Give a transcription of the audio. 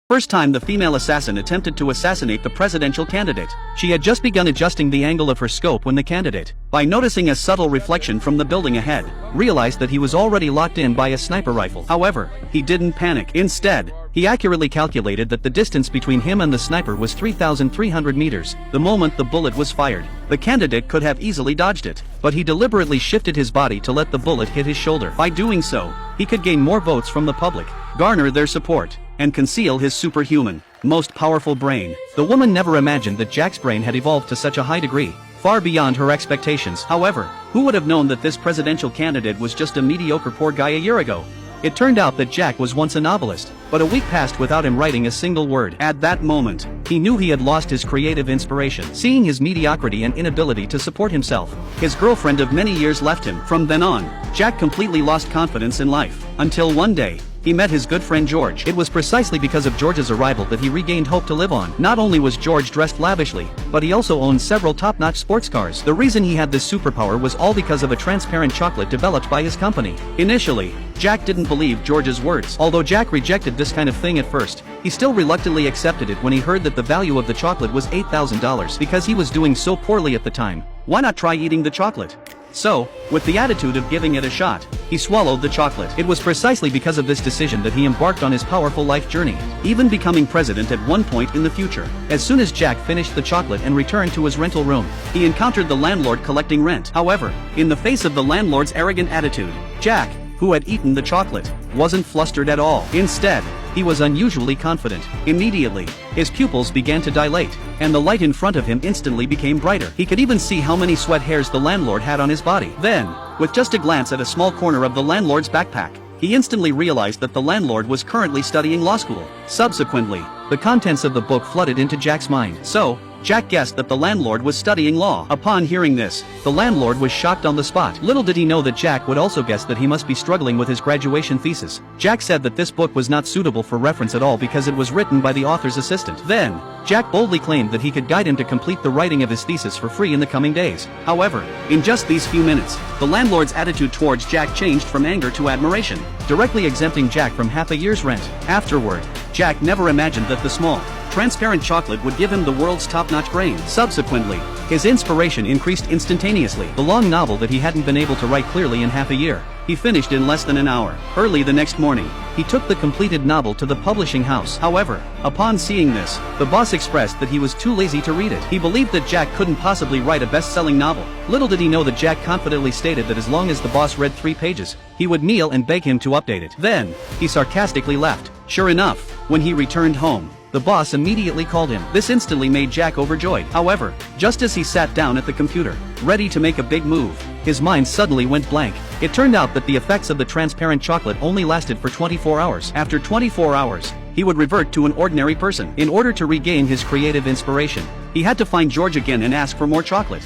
First time the female assassin attempted to assassinate the presidential candidate. She had just begun adjusting the angle of her scope when the candidate, by noticing a subtle reflection from the building ahead, realized that he was already locked in by a sniper rifle. However, he didn't panic. Instead, he accurately calculated that the distance between him and the sniper was 3,300 meters, the moment the bullet was fired. The candidate could have easily dodged it, but he deliberately shifted his body to let the bullet hit his shoulder. By doing so, he could gain more votes from the public, garner their support, and conceal his superhuman, most powerful brain. The woman never imagined that Jack's brain had evolved to such a high degree, far beyond her expectations. However, who would have known that this presidential candidate was just a mediocre poor guy a year ago? It turned out that Jack was once a novelist, but a week passed without him writing a single word. At that moment, he knew he had lost his creative inspiration. Seeing his mediocrity and inability to support himself, his girlfriend of many years left him. From then on, Jack completely lost confidence in life, until one day, he met his good friend George. It was precisely because of George's arrival that he regained hope to live on. Not only was George dressed lavishly, but he also owned several top-notch sports cars. The reason he had this superpower was all because of a transparent chocolate developed by his company. Initially, Jack didn't believe George's words. Although Jack rejected this kind of thing at first, he still reluctantly accepted it when he heard that the value of the chocolate was $8,000. Because he was doing so poorly at the time, why not try eating the chocolate? So, with the attitude of giving it a shot, he swallowed the chocolate. It was precisely because of this decision that he embarked on his powerful life journey, even becoming president at one point in the future. As soon as Jack finished the chocolate and returned to his rental room, he encountered the landlord collecting rent. However, in the face of the landlord's arrogant attitude, Jack, who had eaten the chocolate, wasn't flustered at all. Instead, he was unusually confident. Immediately, his pupils began to dilate, and the light in front of him instantly became brighter. He could even see how many sweat hairs the landlord had on his body. Then, with just a glance at a small corner of the landlord's backpack, he instantly realized that the landlord was currently studying law school. Subsequently, the contents of the book flooded into Jack's mind. So, Jack guessed that the landlord was studying law. Upon hearing this, the landlord was shocked on the spot. Little did he know that Jack would also guess that he must be struggling with his graduation thesis. Jack said that this book was not suitable for reference at all because it was written by the author's assistant. Then, Jack boldly claimed that he could guide him to complete the writing of his thesis for free in the coming days. However, in just these few minutes, the landlord's attitude towards Jack changed from anger to admiration, directly exempting Jack from half a year's rent. Afterward, Jack never imagined that the small, transparent chocolate would give him the world's top-notch brain. Subsequently, his inspiration increased instantaneously. The long novel that he hadn't been able to write clearly in half a year, he finished in less than an hour. Early the next morning, he took the completed novel to the publishing house. However, upon seeing this, the boss expressed that he was too lazy to read it. He believed that Jack couldn't possibly write a best-selling novel. Little did he know that Jack confidently stated that as long as the boss read 3 pages, he would kneel and beg him to update it. Then, he sarcastically left. Sure enough, when he returned home, the boss immediately called him. This instantly made Jack overjoyed. However, just as he sat down at the computer, ready to make a big move, his mind suddenly went blank. It turned out that the effects of the transparent chocolate only lasted for 24 hours. After 24 hours, he would revert to an ordinary person. In order to regain his creative inspiration, he had to find George again and ask for more chocolate.